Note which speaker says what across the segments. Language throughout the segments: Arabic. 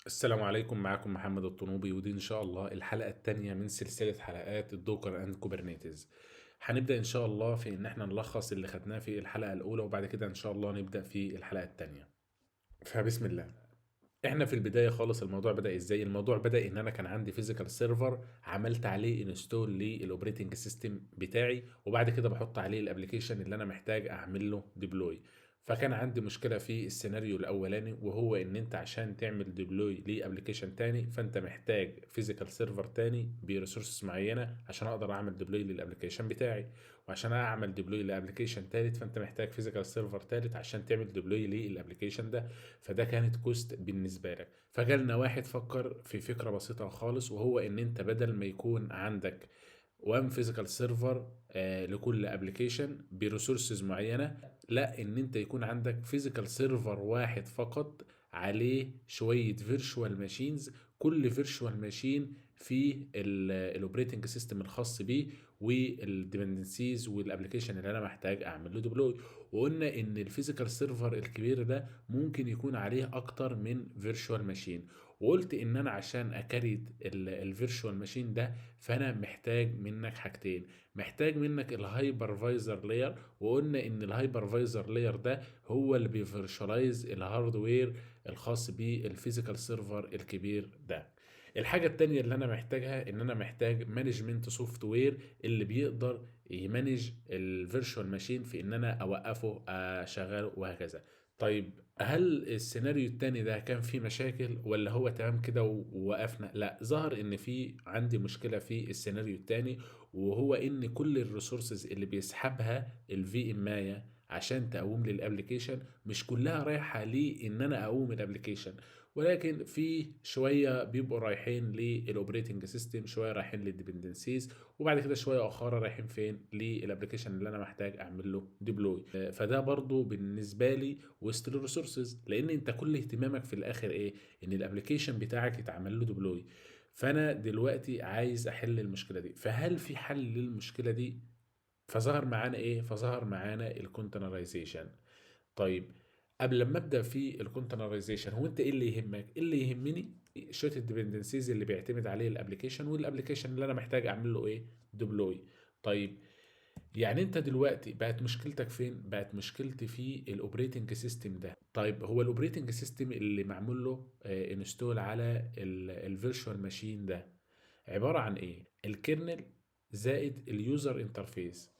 Speaker 1: السلام عليكم، معكم محمد الطنوبي، ودي إن شاء الله الحلقة التانية من سلسلة حلقات الدوكر أند كوبرنيتز. هنبدأ إن شاء الله في إن إحنا نلخص اللي خدناه في الحلقة الأولى، وبعد كده إن شاء الله نبدأ في الحلقة التانية. فبسم الله. إحنا في البداية خالص الموضوع بدأ إزاي؟ الموضوع بدأ إن أنا كان عندي فيزيكال سيرفر عملت عليه انستول للأوبريتنج سيستم بتاعي، وبعد كده بحط عليه الأبليكيشن اللي أنا محتاج أعمل له ديبلوي. فكان عندي مشكله في السيناريو الاولاني، وهو ان انت عشان تعمل ديبلوي لابلكيشن تاني فانت محتاج فيزيكال سيرفر تاني بريسورسز معينه عشان اقدر اعمل ديبلوي للابلكيشن بتاعي. وعشان اعمل ديبلوي لابلكيشن تالت فانت محتاج فيزيكال سيرفر تالت عشان تعمل ديبلوي للابلكيشن ده. فده كانت كوست بالنسبه لك. فجالنا واحد فكر في فكره بسيطه خالص، وهو ان انت بدل ما يكون عندك وان فيزيكال سيرفر لكل ابلكيشن بريسورسز معينه، لا، ان انت يكون عندك فيزيكال سيرفر واحد فقط عليه شويه فيرتشوال ماشينز. كل فيرتشوال ماشين فيه الاوبريتنج سيستم الخاص بيه والديبندنسيز والابلكيشن اللي انا محتاج اعمل له ديبلوي. وقلنا ان الفيزيكال سيرفر الكبير ده ممكن يكون عليه اكتر من فيرتشوال ماشين. وقلت ان انا عشان اكريت الفيرتشوال ماشين ده فانا محتاج منك حاجتين. محتاج منك الهايبرفايزر لاير، وقلنا ان الهايبرفايزر لاير ده هو اللي بيفرشلايز الهاردوير الخاص بالفيزيكال سيرفر الكبير ده. الحاجة التانية اللي انا محتاجها ان انا محتاج مانجمنت سوفت وير اللي بيقدر يمانج الفيرتشوال ماشين في ان انا اوقفه اشغله وهكذا. طيب، هل السيناريو التاني ده كان فيه مشاكل ولا هو تمام كده ووقفنا؟ لا، ظهر ان في عندي مشكلة في السيناريو التاني، وهو ان كل الريسورسز اللي بيسحبها الفي ام اي عشان تقوم لي الابليكيشن مش كلها رايحة لي ان انا اقوم الابليكيشن، ولكن في شوية بيبقوا رايحين للاوبريتنج سيستم، شوية رايحين للديبندنسيز، وبعد كده شوية اخرى رايحين فين؟ للابليكيشن اللي انا محتاج اعمل له ديبلوي. فده برضو بالنسبة لي ويست الريسورسز، لان انت كل اهتمامك في الاخر ايه؟ ان الابليكيشن بتاعك يتعمل له ديبلوي. فانا دلوقتي عايز احل المشكله دي، فهل في حل للمشكله دي؟ فظهر معانا ايه؟ فظهر معانا الكونتينرايزيشن. طيب، قبل ما ابدا في الكونتينرايزيشن، هو انت ايه اللي يهمك؟ إيه اللي يهمني؟ شويه الديبندنسيز اللي بيعتمد عليه الابلكيشن، والابلكيشن اللي انا محتاج اعمل له ايه؟ ديبلوي. طيب، يعني انت دلوقتي بقت مشكلتك فين؟ بقت مشكلتي في الاوبريتنج سيستم ده. طيب، هو الاوبريتنج سيستم اللي معمول له انستول على الفيرتشوال ماشين ده عبارة عن ايه؟ الكيرنل زائد اليوزر انترفيس.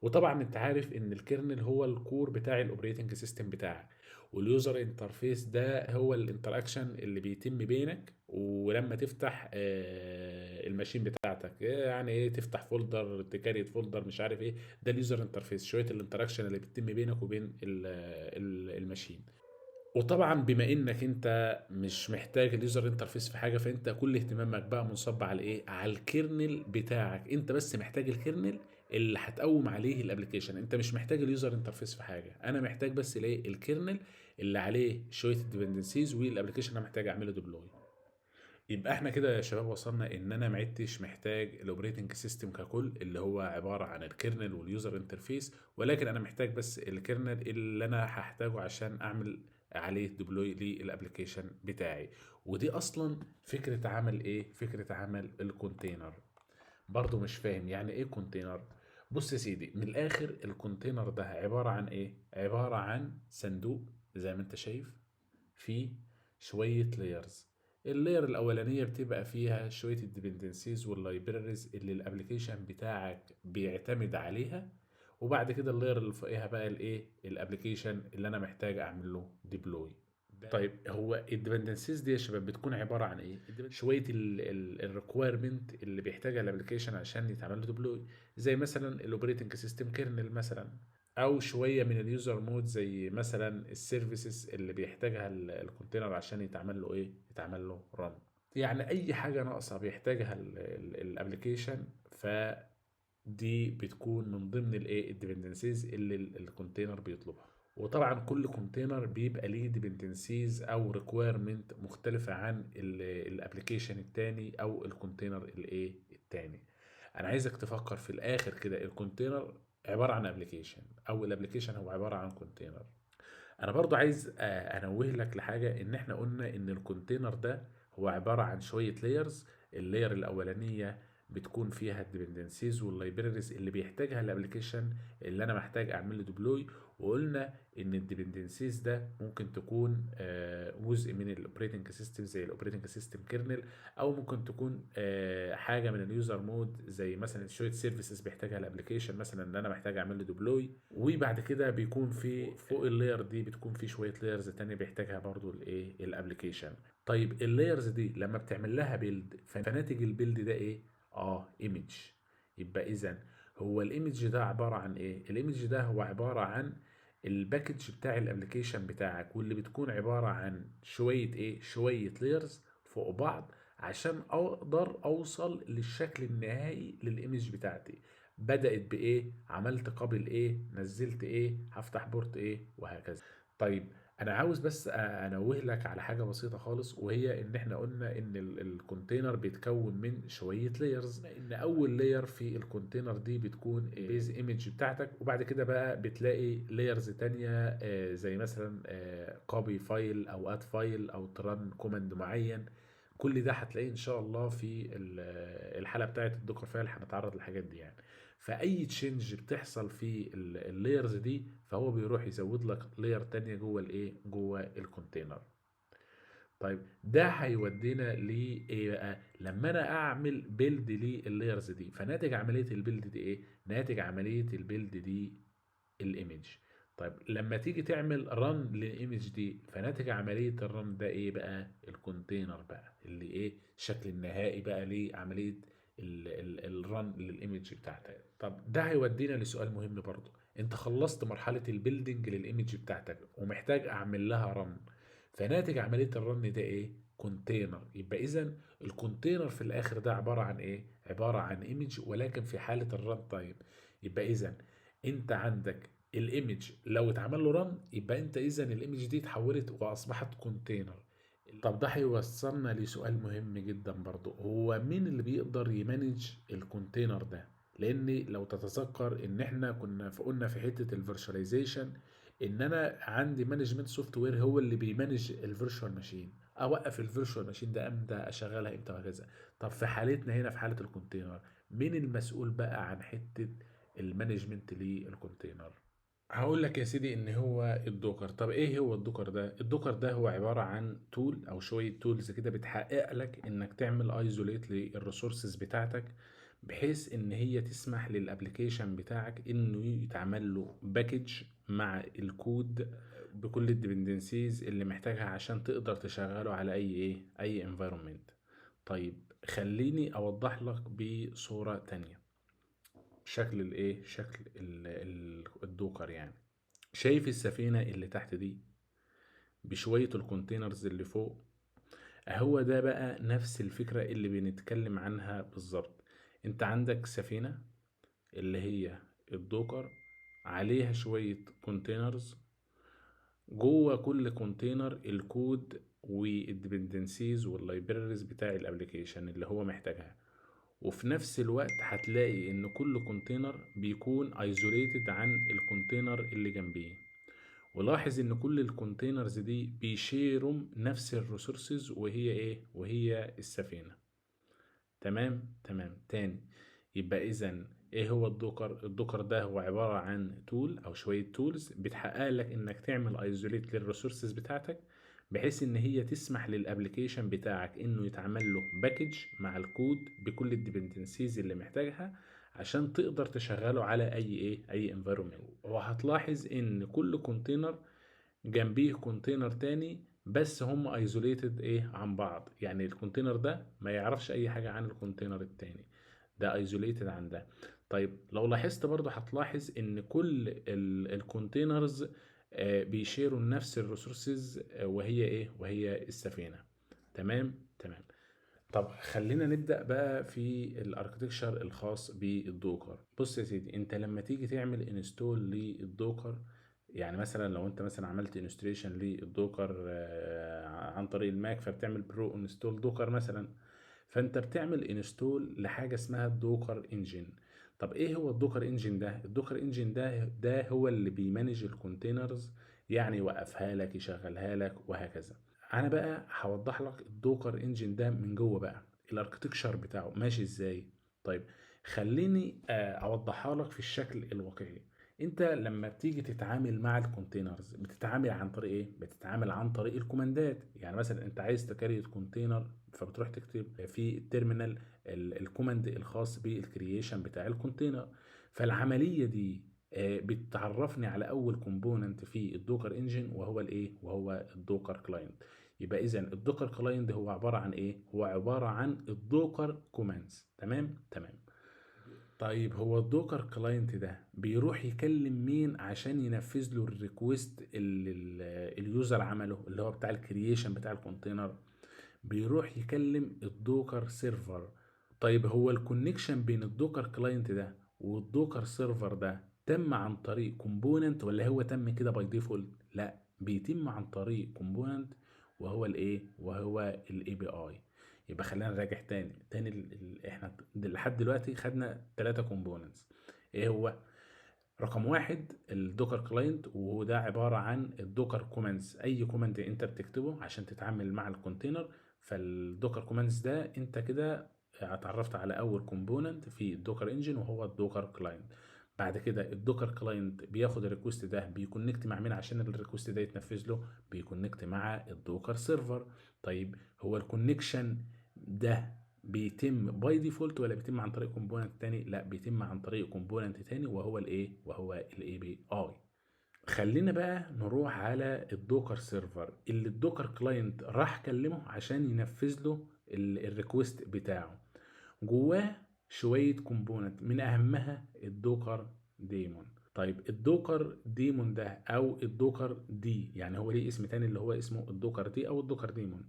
Speaker 1: وطبعا انت عارف ان الكيرنل هو الكور بتاع الاوبريتنج سيستم بتاعك، واليوزر انترفيس ده هو الانتراكشن اللي بيتم بينك ولما تفتح الماشين بتاعتك، يعني ايه؟ تفتح فولدر، تكريت فولدر، مش عارف ايه. ده اليوزر انترفيس، شويه الانتراكشن اللي بيتم بينك وبين الماشين. وطبعا بما انك انت مش محتاج اليوزر انترفيس في حاجه، فانت كل اهتمامك بقى منصب على ايه؟ على الكيرنل بتاعك. انت بس محتاج الكيرنل اللي هتقوم عليه الابلكيشن، انت مش محتاج اليوزر انترفيس في حاجه. انا محتاج بس الايه؟ الكيرنل اللي عليه شويه الديبندنسيز والابلكيشن انا محتاج اعمله ديبلوي. يبقى احنا كده يا شباب وصلنا ان انا ما عدتش محتاج الاوبريتنج سيستم ككل اللي هو عباره عن الكيرنل واليوزر انترفيس، ولكن انا محتاج بس الكيرنل اللي انا هحتاجه عشان اعمل عليه ديبلوي للابلكيشن بتاعي. ودي اصلا فكره عمل ايه؟ فكره عمل الكونتينر. برضو مش فاهم يعني ايه كونتينر؟ بص يا سيدي، من الاخر الكونتينر ده عباره عن ايه؟ عباره عن صندوق زي ما انت شايف، فيه شوية لايرز. اللاير الأولانية بتبقى فيها شوية الديبندنسيز واللايبراريز اللي الابليكيشن بتاعك بيعتمد عليها، وبعد كده اللاير اللي فوقيها بقى الايه؟ الابليكيشن اللي انا محتاج اعمل له ديبلوي. طيب، هو الديبندنسيز دي يا شباب بتكون عباره عن ايه؟ شويه الريكويرمنت اللي بيحتاجها الابلكيشن عشان يتعمل له ديبلوي، زي مثلا الاوبريتنج سيستم كيرنل مثلا، او شويه من اليوزر مود زي مثلا السيرفيسز اللي بيحتاجها الكونتينر عشان يتعمل له ايه؟ يتعمل له رن. يعني اي حاجه ناقصه بيحتاجها الابلكيشن، فدي بتكون من ضمن الايه؟ الديبندنسيز اللي الكونتينر بيطلبها. وطبعا كل كونتينر بيبقى ليه ديبندنسيز او ريكويرمنت مختلفه عن الابلكيشن التاني او الكونتينر الايه التاني. انا عايزك تفكر في الاخر كده، الكونتينر عباره عن ابلكيشن او الابلكيشن هو عباره عن كونتينر. انا برضو عايز انوه لك لحاجة، ان احنا قلنا ان الكونتينر ده هو عبارة عن شوية لايرز. اللاير الاولانية بتكون فيها الديبندنسيز واللايبريز اللي بيحتاجها الابليكيشن اللي انا محتاج اعمل له ديبلوي. وقلنا ان الديبندنسيز ده ممكن تكون جزء من الاوبريتنج سيستم زي الاوبريتنج سيستم كيرنل، او ممكن تكون حاجه من اليوزر مود زي مثلا شويه سيرفيسز بيحتاجها الابلكيشن مثلا ان انا محتاج اعمل له ديبلوي. وبعد كده بيكون في فوق اللاير دي بتكون في شويه لايرز تانية بيحتاجها برضو الايه الابلكيشن. طيب اللايرز دي لما بتعمل لها بيلد، فناتج البيلد ده ايه؟ ايمج. يبقى اذا هو الايمج ده عباره عن ايه؟ الايمج ده هو عباره عن الباكج بتاع الابلكيشن بتاعك، واللي بتكون عباره عن شويه ايه؟ شويه لايرز فوق بعض عشان اقدر اوصل للشكل النهائي للايمج بتاعتي. بدأت بايه؟ عملت قابل ايه؟ نزلت ايه؟ هفتح بورت ايه؟ وهكذا. طيب انا عاوز بس انوه لك على حاجه بسيطه خالص، وهي ان احنا قلنا ان الكونتينر بيتكون من شويه لايرز. ان اول لاير في الكونتينر دي بتكون البيز ايمج بتاعتك، وبعد كده بقى بتلاقي لايرز تانية زي مثلا كوبي فايل او اد فايل او تران كوماند معين. كل ده هتلاقيه ان شاء الله في الحلقه بتاعت الدوكر فايل، هنتعرض للحاجات دي يعني. فاي تشينج بتحصل في اللايرز دي فهو بيروح يزود لك لاير تانية جوه الايه؟ جوه الكونتينر. طيب ده هيودينا لايه بقى؟ لما انا اعمل بيلد لللايرز دي، فناتج عمليه البيلد دي ايه؟ ناتج عمليه البيلد دي الايمج. طيب لما تيجي تعمل رن للايمج دي، فناتج عمليه الرن ده ايه بقى؟ الكونتينر بقى اللي ايه؟ الشكل النهائي بقى لعمليه الرن للايمج بتاعتك. طب ده هيودينا لسؤال مهم برضو. انت خلصت مرحله البيلدنج للايمج بتاعتك ومحتاج اعمل لها رن، فناتج عمليه الرن ده ايه؟ كونتينر. يبقى اذا الكونتينر في الاخر ده عباره عن ايه؟ عباره عن ايمج ولكن في حاله الرن تايم. يبقى اذا انت عندك الايمج لو اتعمل له رن، يبقى انت اذا الايمج دي اتحولت واصبحت كونتينر. طب ده هيوصلنا لسؤال مهم جدا برضو، هو مين اللي بيقدر يمانج الكونتينر ده؟ لان لو تتذكر ان احنا كنا قلنا في حته الفيرشواليزيشن ان انا عندي مانجمنت سوفت وير هو اللي بيمانج الفيرشوال ماشين، اوقف الفيرشوال ماشين ده امتى، اشغلها امتى، وهكذا. طب في حالتنا هنا في حاله الكونتينر، مين المسؤول بقى عن حته المانجمنت للكونتينر؟ هقول لك يا سيدي ان هو الدوكر. طب ايه هو الدوكر ده؟ الدوكر ده هو عبارة عن تول او شوية تولز كده بتحقق لك انك تعمل ايزوليت للريسورسز بتاعتك، بحيث ان هي تسمح للابليكيشن بتاعك انه يتعمل له باكج مع الكود بكل الديبندنسيز اللي محتاجها عشان تقدر تشغله على اي انفايرمنت. طيب خليني اوضح لك بصورة تانية شكل شكل الدوكر يعني. شايف السفينة اللي تحت دي بشوية الكونتينرز اللي فوق؟ هو ده بقى نفس الفكرة اللي بنتكلم عنها بالظبط. انت عندك سفينة اللي هي الدوكر، عليها شوية كونتينرز، جوه كل كونتينر الكود والديبندنسيز واللايبريز بتاع الابليكيشن اللي هو محتاجها. وفي نفس الوقت هتلاقي ان كل كونتينر بيكون ايزوليتد عن الكونتينر اللي جنبيه. ولاحظ ان كل الكونتينرز دي بيشيروا نفس الريسورسز، وهي وهي السفينة. تمام تاني. يبقى اذا ايه هو الدوكر؟ الدوكر ده هو عبارة عن تول او شوية تولز بتحقق لك انك تعمل ايزوليت للريسورسز بتاعتك، بحيث ان هي تسمح للابليكيشن بتاعك انه يتعمل له باكج مع الكود بكل الديبندنسيز اللي محتاجها عشان تقدر تشغله على اي انفايرمنت. وهتلاحظ ان كل كونتينر جنبيه كونتينر تاني، بس هم ايزوليتد عن بعض. يعني الكونتينر ده ما يعرفش اي حاجة عن الكونتينر التاني، ده ايزوليتد عن ده. طيب لو لاحظت برضو هتلاحظ ان كل الكونتينرز بيشيروا نفس الريسورسز، وهي السفينة. تمام. طب خلينا نبدأ بقى في الاركتكشر الخاص بالدوكر. بص يا سيدي، انت لما تيجي تعمل انستول للدوكر، يعني مثلا لو انت مثلا عملت انستليشن للدوكر عن طريق الماك، فبتعمل برو انستول دوكر مثلا، فانت بتعمل انستول لحاجة اسمها الدوكر انجن. طب ايه هو الدوكر انجن ده؟ الدوكر انجن ده هو اللي بيمانج الكونتينرز يعني يوقفها لك، يشغلها لك، وهكذا. انا بقى هوضح لك الدوكر انجن ده من جوه بقى، الاركتكشر بتاعه ماشي ازاي. طيب خليني اوضحها لك في الشكل الواقعي. انت لما بتيجي تتعامل مع الكونتينرز بتتعامل عن طريق ايه؟ بتتعامل عن طريق الكوماندات. يعني مثلا انت عايز تكريت كونتينر، فبتروح تكتب في التيرمينال الكوماند الخاص بالكرييشن بتاع الكونتينر. فالعملية دي بتعرفني على اول كومبوننت في الدوكر انجن، وهو الايه؟ وهو الدوكر كلاينت. يبقى اذا الدوكر كلاينت هو عباره عن ايه؟ هو عباره عن الدوكر كوماندز. تمام تمام. طيب هو الدوكر كلاينت ده بيروح يكلم مين عشان ينفذ له الريكوست اللي اليوزر عمله، اللي هو بتاع الكرييشن بتاع الكونتينر؟ بيروح يكلم الدوكر سيرفر. طيب هو الكونكشن بين الدوكر كلاينت ده والدوكر سيرفر ده تم عن طريق كومبوننت، ولا هو تم كده باي ديفولت؟ لا، بيتم عن طريق كومبوننت، وهو الايه؟ وهو الاي بي اي. يبقى خلينا نراجع تاني احنا لحد دلوقتي خدنا ثلاثة كومبوننتس. ايه هو؟ رقم واحد الدوكر كلاينت، وهو ده عبارة عن الدوكر كوماندز. أي كوماند أنت بتكتبه عشان تتعامل مع الكونتينر، فالدوكر كوماندز ده أنت كده اتعرفت على أول كومبوننت في الدوكر انجن، وهو الدوكر كلاينت. بعد كده الدوكر كلاينت بياخد الريكوست ده بيكونكت مع مين عشان الريكوست ده يتنفذ له؟ بيكونكت مع الدوكر سيرفر. طيب هو الكونكشن ده بيتم باي ديفولت ولا بيتم عن طريق كومبوننت تاني؟ لا، بيتم عن طريق كومبوننت تاني، وهو الايه؟ وهو الاي بي اي. خلينا بقى نروح على الدوكر سيرفر اللي الدوكر كلاينت راح كلمه عشان ينفذ له الريكوست بتاعه. جواه شوية كومبوننت، من اهمها الدوكر ديمون. طيب الدوكر ديمون ده او الدوكر دي، يعني هو ليه اسم تاني اللي هو اسمه الدوكر دي او الدوكر ديمون.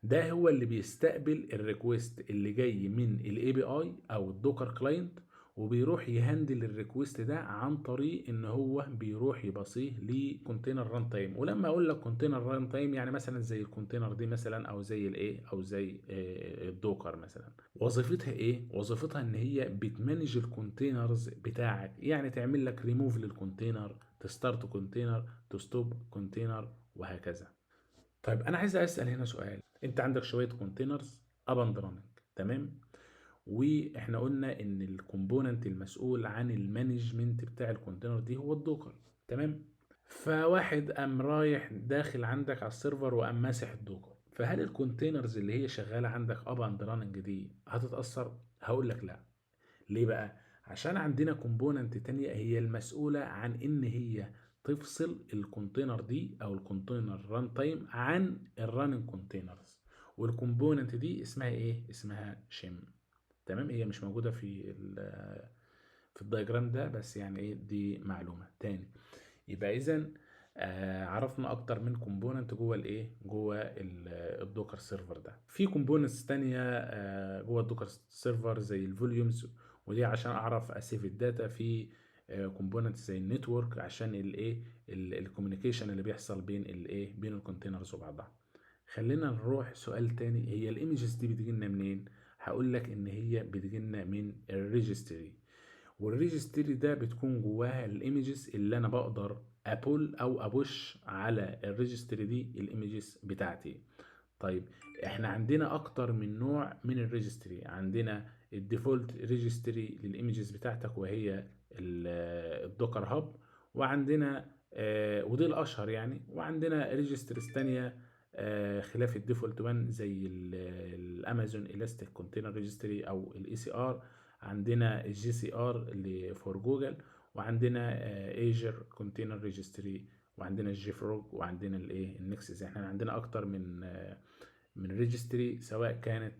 Speaker 1: ده هو اللي بيستقبل الريكوست اللي جاي من الاي بي اي او الدوكر كلاينت، وبيروح يهندل الريكوست ده عن طريق ان هو بيروح يبصيه لكونتينر ران تايم. ولما اقول لك كونتينر ران تايم يعني مثلا زي الكونتينر دي مثلا، او زي الايه، او زي الدوكر مثلا. وظيفتها ايه؟ وظيفتها ان هي بتمانج الكونتينرز بتاعك، يعني تعمل لك ريموف للكونتينر، تستارت كونتينر، تستوب كونتينر، وهكذا. طيب انا عايز اسال هنا سؤال. انت عندك شويه كونتينرز اب اند راننج، تمام؟ واحنا قلنا ان الكومبوننت المسؤول عن المانجمنت بتاع الكونتينر دي هو الدوكر، تمام؟ فواحد قام رايح داخل عندك على السيرفر وقام ماسح الدوكر، فهل الكونتينرز اللي هي شغاله عندك اب اند راننج دي هتتاثر؟ هقول لك لا. ليه بقى؟ عشان عندنا كومبوننت تانية هي المسؤولة عن ان هي تفصل الكونتينر دي او الكونتينر ران تايم عن الراننج كونتينرز. والكومبوننت دي اسمها ايه؟ اسمها شيم. تمام؟ هي مش موجودة في الدايجرام ده، بس يعني ايه، دي معلومة تاني. يبقى اذا عرفنا اكتر من كومبوننت جوه الايه، جوه الدوكر سيرفر ده. في كومبوننتس تانية جوه الدوكر سيرفر زي الفوليومز، ودي عشان اعرف اسيف الداتا. في كومبوننتس زي النتورك عشان الايه، الكوميونيكيشن اللي بيحصل بين الايه، بين الكونتينرز وبعضها. خلينا نروح سؤال تاني. هي الايمجز دي بتجيلنا منين؟ هقول لك ان هي بتجيلنا من الريجستري. والريجستري ده بتكون جواها الايمجز اللي انا بقدر ابول او ابوش على الريجستري دي الايمجز بتاعتي. طيب احنا عندنا اكتر من نوع من الريجستري. عندنا الديفولت ريجستري للايمجز بتاعتك وهي الدوكر هاب، وعندنا ودي الاشهر يعني. وعندنا ريجستريز تانية خلاف الديفولت 1 زي الامازون الاستيك كونتينر ريجستري او الاي سي ار. عندنا الجي سي ار اللي فور جوجل، وعندنا ايجر كونتينر ريجستري، وعندنا الجي فروج، وعندنا الايه، النكسس. احنا عندنا اكتر من ريجستري، سواء كانت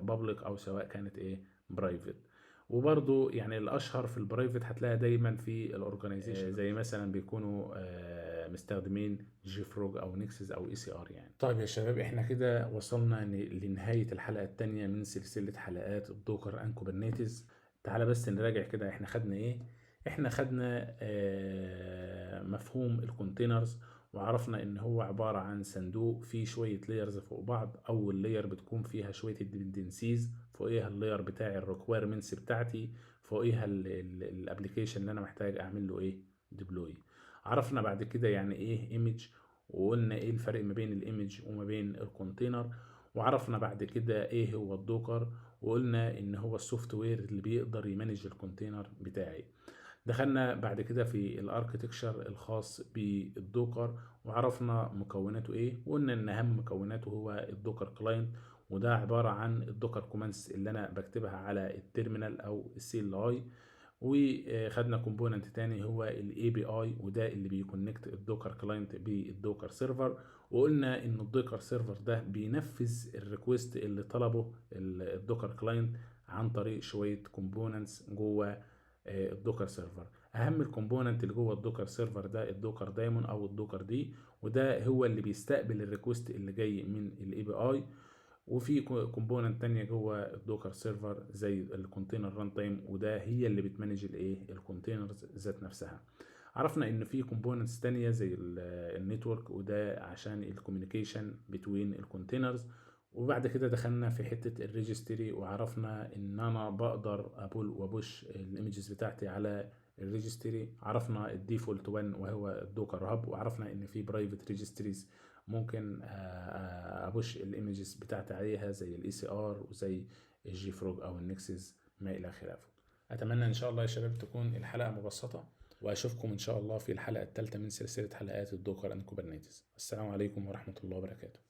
Speaker 1: بابليك او سواء كانت ايه، برايفت. وبرضو يعني الاشهر في البرايفت هتلاقيها دايما في الاورجنايزيشن، زي مثلا بيكونوا مستخدمين جي فروج او نكسس او اي سي ار يعني. طيب يا شباب، احنا كده وصلنا لنهاية الحلقة التانية من سلسلة حلقات الدوكر ان كوبرنيتس. تعالى بس نراجع كده احنا خدنا ايه. احنا خدنا مفهوم الكونتينرز، وعرفنا ان هو عبارة عن صندوق فيه شوية لايرز فوق بعض. اول لاير بتكون فيها شوية الديبندنسيز، فوقيها اللاير بتاع الريكويرمنتس بتاعتي، فوقيها الابلكيشن اللي انا محتاج اعمل له ايه، ديبلوي. عرفنا بعد كده يعني ايه ايمج، وقلنا ايه الفرق ما بين الايمج وما بين الكونتينر. وعرفنا بعد كده ايه هو الدوكر، وقلنا ان هو السوفت وير اللي بيقدر يمانج الكونتينر بتاعي. دخلنا بعد كده في الاركتكشر الخاص بالدوكر، وعرفنا مكوناته ايه، وقلنا ان اهم مكوناته هو الدوكر كلاينت، وده عبارة عن الدوكر كوماندز اللي انا بكتبها على التيرمينال او السي ال اي. وخدنا كومبوننت تاني هو الاي بي اي، وده اللي بيكونكت الدوكر كلاينت بالدوكر سيرفر. وقلنا ان الدوكر سيرفر ده بينفذ الريكوست اللي طلبه الدوكر كلاينت عن طريق شوية كومبوننتس جوه الدوكر سيرفر. اهم الكومبوننت اللي جوه الدوكر سيرفر ده الدوكر دايمون او الدوكر دي، وده هو اللي بيستقبل الريكوست اللي جاي من الاي بي اي. وفي كومبوننت تانية جوه الدوكر سيرفر زي الكونتينر ران تايم، وده هي اللي بتمانج الايه الكونتينرز ذات نفسها. عرفنا ان في كومبوننتس تانية زي النتورك، وده عشان الكوميونيكيشن بتوين الكونتينرز. وبعد كده دخلنا في حتة الريجستري، وعرفنا ان انا بقدر ابول وبوش الايمجز بتاعتي على الريجستري. عرفنا الديفولت 1 وهو الدوكر هاب، وعرفنا ان في برايفت ريجستريز ممكن ابوش الايمجز بتاعتي عليها زي الاي سي ار وزي الجي فروج او النكسس ما الى خلافه. اتمنى ان شاء الله يا شباب تكون الحلقه مبسطه، واشوفكم ان شاء الله في الحلقه الثالثه من سلسله حلقات الدوكر اند كوبرنيتس. السلام عليكم ورحمه الله وبركاته.